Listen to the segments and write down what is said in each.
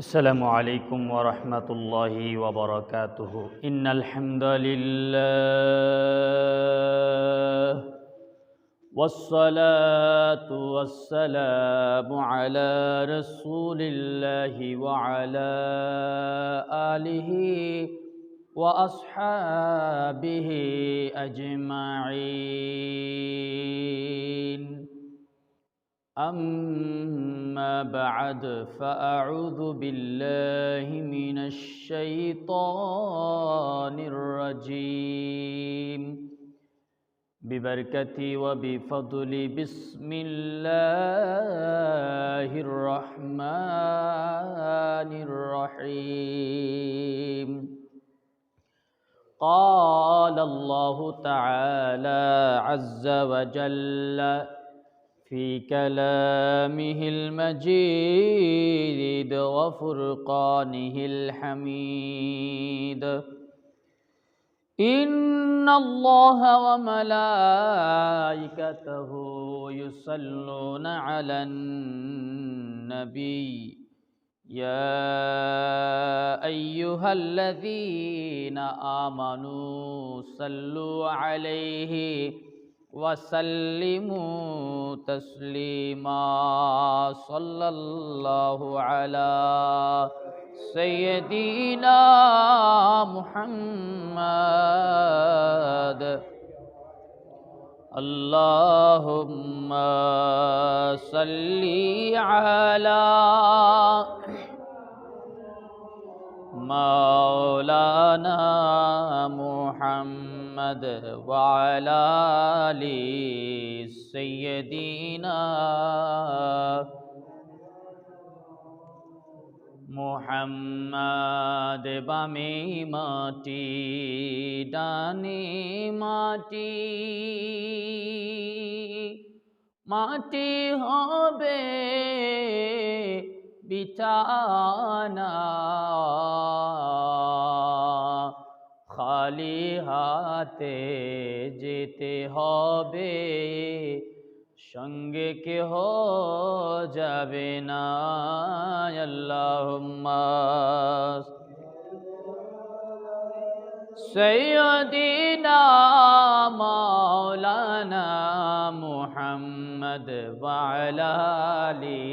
السلام عليكم ورحمة الله وبركاته إن الحمد لله والصلاة والسلام على رسول الله وعلى آله وأصحابه أجمعين أما بعد فأعوذ بالله من الشيطان الرجيم ببركة وبفضل بسم الله الرحمن الرحيم قال الله تعالى عز وجل في كلامه المجيد وفرقانه الحميد إن الله وملائكته يصلون على النبي يا أيها الذين آمنوا صلوا عليه وسلموا تسليما صلى الله على سيدنا محمد اللهم صل على مولانا محمد وعلى آل سيدنا محمد বামে মাটি ডানে মাটি মাটি হবে বিছানা খালি হাতে যেতে হবে সঙ্গে কেহ যাবে না আল্লাহুম্মা সাইয়্যিদিনা মাওলানা মুহাম্মদ ওয়া আলা আলি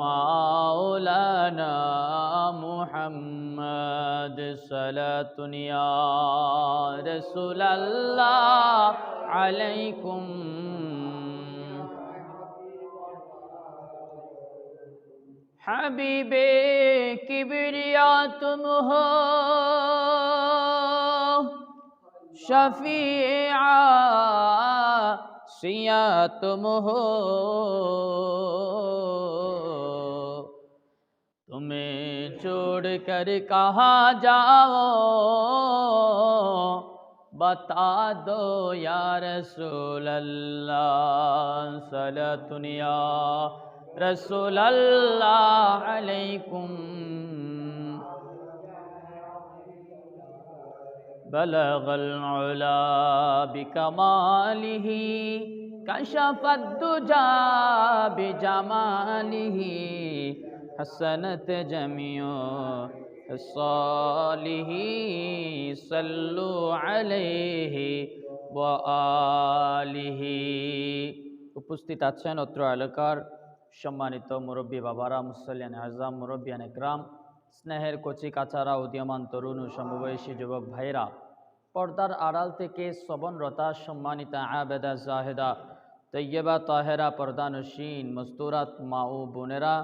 মাওলানা মুহাম্মদ সালাতুন ইয়া রাসূলুল্লাহ আলাইকুম হাবিবে কিবরিয়া তুম হো শফিআ সিয়া তুম হো तुम्हें छोड़ कर कहाँ जाओ बता दो या रसूल अल्लाह सलातुन या रसूल अल्लाह अलैकुम बलगल उला बिकमालिही कशफद दुजा बिजमालिही हसनत जमियो सालिही सल्लु अलैहि व आलिहि। উপস্থিত আছেন অত্র এলাকার সম্মানিত মুরব্বী বাবারা, মুসল্লিয়ান আযম, মুরব্বিয়ান একরাম, স্নেহের কচি কাচারা, উদীয়মান তরুণ ও সমবয়সী যুবক ভাইরা, পর্দার আড়াল থেকে শ্রবণরতা সম্মানিতা আবেদা জাহেদা তৈয়বা তাহেরা পর্দানশীন মস্তুরাত মা ও বোনেরা,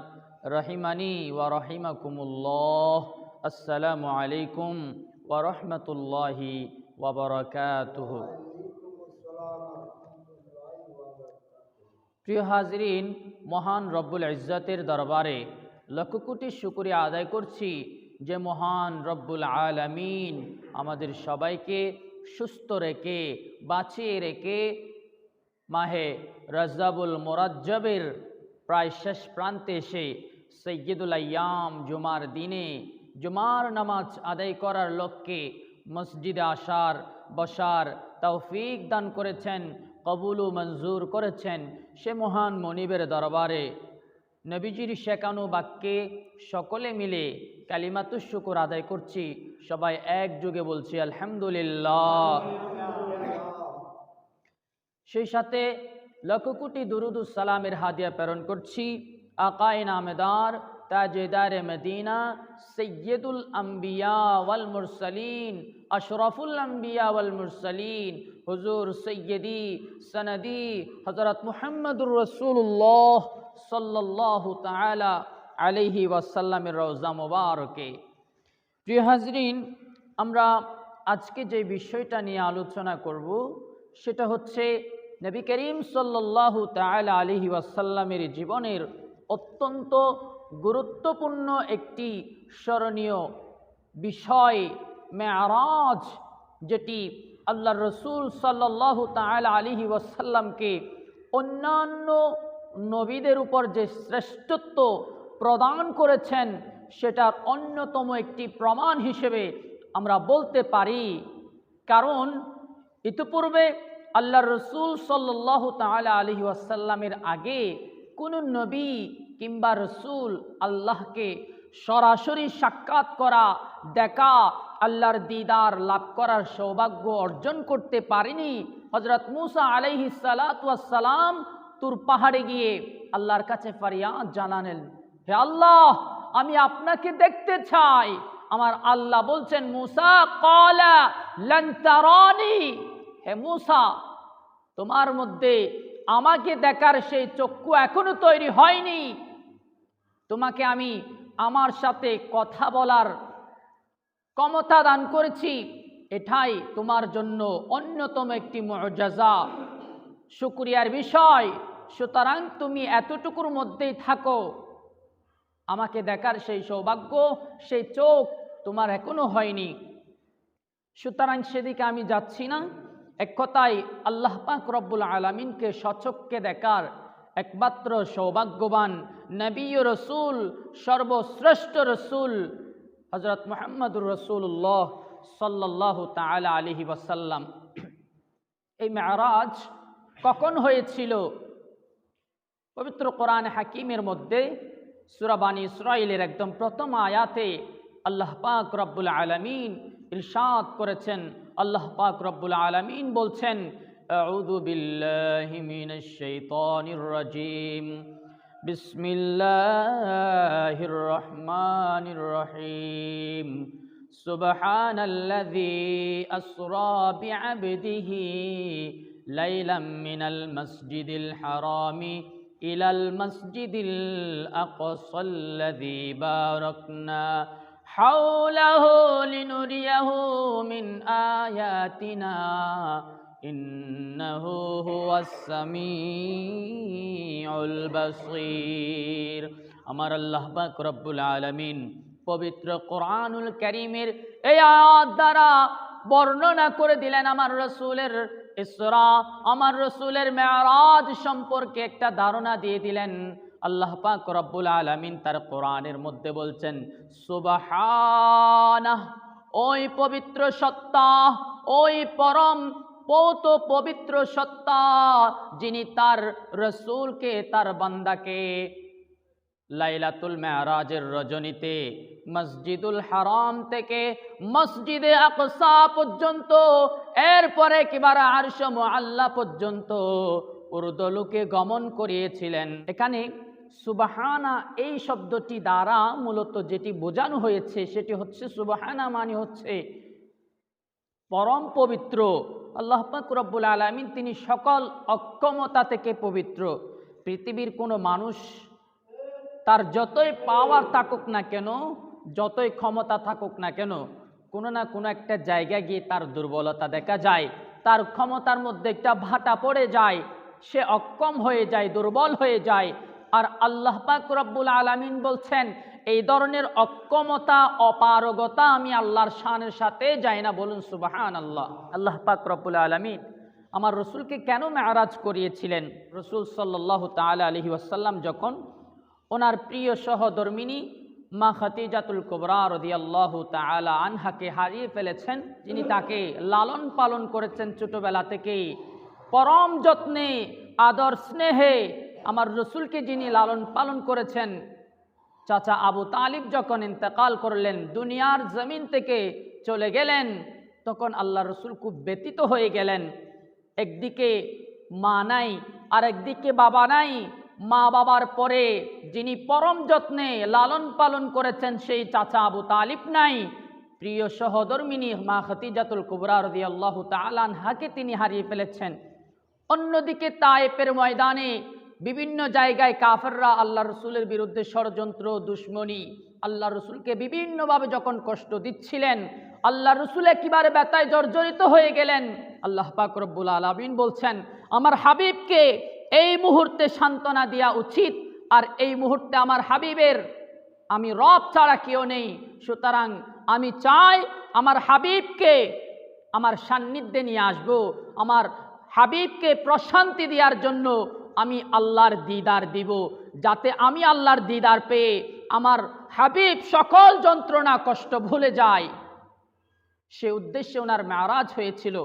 রহিমানি ওয়া রহিমাকুমুল্লাহ, আসসালামু আলাইকুম ওয়া রাহমাতুল্লাহি ওয়া বারাকাতুহু। প্রিয় হাজরিন, মহান রব্বুল ইজ্জতের দরবারে লক্ষ কোটি শুকরিয়া আদায় করছি যে মহান রব্বুল আলামিন আমাদের সবাইকে সুস্থ রেখে বাঁচিয়ে রেখে মাহে রজবুল মুরাজ্জবের প্রায় শেষ প্রান্তে এসে সৈয়দুল আইয়াম জুমার দিনে জুমার নামাজ আদায় করার লক্ষ্যে মসজিদে আসার বসার তৌফিক দান করেছেন, কবুল ও মঞ্জুর করেছেন। সে মহান মনিবের দরবারে নবীজির শেখানো বাক্যে সকলে মিলে কালিমাতুশ শুকর আদায় করছি। সবাই একযোগে বলছি আলহামদুলিল্লাহ। সেই সাথে লক্ষ কোটি দুরুদুস সালামের হাদিয়া প্রেরণ করছি আকায়ে নামেদার তাজেদারে মদিনা সৈয়দুল আম্বিয়া ওয়াল মুরসালিন আশরাফুল আম্বিয়া ওয়াল মুরসালিন হুজুর সৈয়দি সনদি হযরত মুহাম্মদুর রাসূলুল্লাহ সাল্লাল্লাহু তাআলা আলাইহি ওয়াসাল্লামের রওজা মুবারকে। প্রিয় হাজরিন, আমরা আজকে যে বিষয়টা নিয়ে আলোচনা করব সেটা হচ্ছে নবী করিম সাল্লাল্লাহু তাআলা আলাইহি ওয়াসাল্লামের জীবনের অত্যন্ত গুরুত্বপূর্ণ একটি স্মরণীয় বিষয় মেরাজ, যেটি আল্লাহর রসুল সাল্লাল্লাহু তাআলা আলাইহি ওয়াসাল্লামকে অন্যান্য নবীদের উপর যে শ্রেষ্ঠত্ব প্রদান করেছেন সেটার অন্যতম একটি প্রমাণ হিসেবে আমরা বলতে পারি। কারণ ইতিপূর্বে আল্লাহর রসুল সাল্লাল্লাহু তাআলা আলাইহি ওয়াসাল্লামের আগে কোনো নবী কিংবা রসুল আল্লাহকে সরাসরি সাক্ষাৎ করা, দেখা, আল্লাহর দিদার লাভ করার সৌভাগ্য অর্জন করতে পারেনি। হযরত মূসা আলাইহিস সালাতু ওয়াস সালাম তুর পাহাড়ে গিয়ে আল্লাহর কাছে ফরিয়াদ জানালেন, হে আল্লাহ, আমি আপনাকে দেখতে চাই। আমার আল্লাহ বলছেন, মূসা ক্বালা লান তারানি, হে মূসা, তোমার মধ্যে আমাকে দেখার সেই চক্ষু এখনো তৈরি হয়নি। তোমাকে আমি আমার সাথে কথা বলার ক্ষমতা দান করেছি, এটাই তোমার জন্য অন্যতম একটি মুআজিজা, শুকরিয়ার বিষয়। সুতরাং তুমি এতটুকুর মধ্যেই থাকো, আমাকে দেখার সেই সৌভাগ্য, সেই চোখ তোমার এখনো হয়নি। সুতরাং সেদিকে আমি যাচ্ছি না। এক কথায় আল্লাহ পাক রব্বুল আলামিনকে সচক্ষে দেখার একমাত্র সৌভাগ্যবান নবী ও রসুল, সর্বশ্রেষ্ঠ রসুল হযরত মুহাম্মদুর রাসূলুল্লাহ সাল্লাল্লাহু তাআলা আলাইহি ওয়াসাল্লাম। এই মেরাজ কখন হয়েছিল? পবিত্র কোরআন হাকিমের মধ্যে সূরা বানী ইসরাঈলের একদম প্রথম আয়াতে আল্লাহ পাক রব্বুল আলামিন ইরশাদ করেছেন। আল্লাহ পাক রব্বুল আলামিন বলছেন, আউযু বিল্লাহি মিনাশ শাইতানির রাজীম, বিসমিল্লাহির রহমানির রহিম, সুবহানাল্লাযী আসরা বিআবদিহি লাইলাম মিনাল মাসজিদিল হারামি ইলাল মাসজিদিল আকসাল্লাযী বারাকনা হাওলাহু লিনুরিয়াহু মিন আয়াতিনা ইন্নাহু হুয়াস সামিউল বাসীর। আমার আল্লাহ পাক রব্বুল আলামিন পবিত্র কোরআনুল কারীমের এই আয়াত দ্বারা বর্ণনা করে দিলেন আমার রাসূলের ইসরা, আমার রাসূলের মেরাজ সম্পর্কে একটা ধারণা দিয়ে দিলেন। আল্লাহ পাক রব্বুল আলামিন তার কোরআনের মধ্যে বলছেন, সুবহানাহ, ওই পবিত্র সত্তা, ওই পরম পৌত পবিত্র সত্তা, যিনি তার রাসূলকে, তার বান্দাকে লাইলাতুল মেরাজের রজনীতে মসজিদুল হারাম থেকে মসজিদে আকসা পর্যন্ত, এরপরে কিবারা আরশ মুআল্লা পর্যন্ত উর্দুলোকে গমন করিয়েছিলেন। এখানে সুবহানা এই শব্দটি দ্বারা মূলত যেটি বোঝানো হয়েছে সেটি হচ্ছে, সুবহানা মানে হচ্ছে পরম পবিত্র। আল্লাহ পাক রব্বুল আলামিন তিনি সকল অক্ষমতা থেকে পবিত্র। পৃথিবীর কোনো মানুষ তার যতই পাওয়ার থাকুক না কেন, যতই ক্ষমতা থাকুক না কেন, কোনো না কোনো একটা জায়গায় গিয়ে তার দুর্বলতা দেখা যায়, তার ক্ষমতার মধ্যে একটা ভাটা পড়ে যায়, সে অক্ষম হয়ে যায়, দুর্বল হয়ে যায়। আর আল্লাহ পাক রব্বুল আলামিন বলছেন, এই ধরনের অক্ষমতা, অপারগতা আমি আল্লাহর শানের সাথে যাই না। বলুন সুবহানাল্লাহ। আল্লাহ পাক রব্বুল আলামিন আমার রসুলকে কেন মেরাজ করিয়েছিলেন? রসুল সাল্লাল্লাহু তাআলা আলাইহি ওয়াসাল্লাম যখন ওনার প্রিয় সহধর্মিনী মা খাদিজাতুল কুবরা রাদিয়াল্লাহু তাআলা আনহাকে হারিয়ে ফেলেছেন, যিনি তাকে লালন পালন করেছেন ছোটবেলা থেকেই, পরম যত্নে, আদর স্নেহে আমার রসুলকে যিনি লালন পালন করেছেন, চাচা আবু তালিব যখন ইন্তেকাল করলেন, দুনিয়ার জমিন থেকে চলে গেলেন, তখন আল্লাহ রসুল খুব ব্যথিত হয়ে গেলেন। একদিকে মা নাই, আর একদিকে বাবা নাই। মা বাবার পরে যিনি পরম যত্নে লালন পালন করেছেন সেই চাচা আবু তালিব নাই। প্রিয় সহধর্মিনী মা খাদিজাতুল কুবরা রাদিয়াল্লাহু তাআলা আনহাকে তিনি হারিয়ে ফেলেছেন। অন্যদিকে তায়েফের ময়দানে বিভিন্ন জায়গায় কাফেররা আল্লাহ রসুলের বিরুদ্ধে ষড়যন্ত্র, দুশ্মনী, আল্লাহ রসুলকে বিভিন্নভাবে যখন কষ্ট দিচ্ছিলেন, আল্লাহ রসুল একেবারে ব্যথায় জর্জরিত হয়ে গেলেন। আল্লাহ পাক রব্বুল আলামিন বলছেন, আমার হাবিবকে এই মুহূর্তে সান্ত্বনা দেওয়া উচিত, আর এই মুহূর্তে আমার হাবিবের আমি রব ছাড়া কেউ নেই। সুতরাং আমি চাই আমার হাবিবকে আমার সান্নিধ্যে নিয়ে আসব। আমার হাবিবকে প্রশান্তি দেওয়ার জন্য আমি আল্লাহর দিদার দিব, যাতে আমি আল্লাহর দিদার পেয়ে আমার হাবিব সকল যন্ত্রণা কষ্ট ভুলে যায়। সে উদ্দেশ্যে ওনার মেরাজ হয়েছিল।